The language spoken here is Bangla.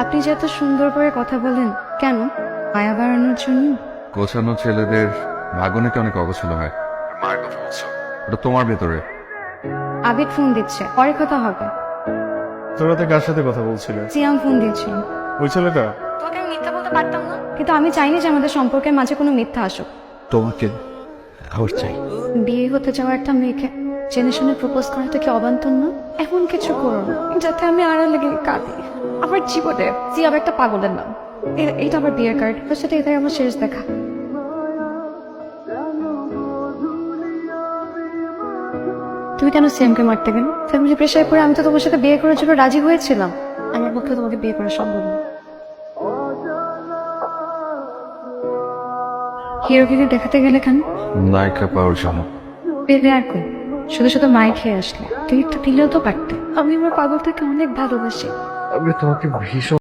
আপনি যে এত সুন্দর করে কথা বলেন কেন? মায়া বাড়ানোর জন্য? গোছানো ছেলেদের ভাগ্য নাকি অনেক অগোছালো হয়। মায়ের কথা বলছো, ওটা তোমার ভেতরে। আবিদ ফোন দিচ্ছে, পরে কথা হবে। তোরা তো কার সাথে কথা বলছিলে? সিয়াম ফোন দিচ্ছিল। ওই ছেলেটা? তোকে আমি মিথ্যা বলতে পারতাম না, কিন্তু আমি চাইনি যে আমাদের সম্পর্কের মাঝে কোনো মিথ্যা আসুক। তোমাকে আবার চাই। বিয়ে হতে যাওয়া একটা মেয়েকে জেনে শুনে প্রপোজ করাটা কি অবান্তর না? এমন কিছু করো না যাতে আমি আড়ালে গিয়ে কাঁদি। আমার জীবনে সিয়াম একটা পাগলের নাম। এইটা আমার বিয়ের কার্ড, তার সাথে এটাই আমার শেষ দেখা। তুমি কেন সিয়ামকে মারতে গেলে? ফ্যামিলি প্রেশারে পড়ে আমি তো তোমার সাথে বিয়ে করার জন্য রাজি হয়েছিলাম। আমার পক্ষে তোমাকে বিয়ে করা সম্ভব না। হিরোগিরি দেখাতে গেলে কেন? নায়িকা পাওয়ার জন্য। পেলে আর কই, শুধু শুধু মাই খেয়ে আসলে। তুই একটু দিলেও তো পারতে। আমি আমার পাগলটাকে অনেক ভালোবাসি। আমি তোমাকে ভীষণ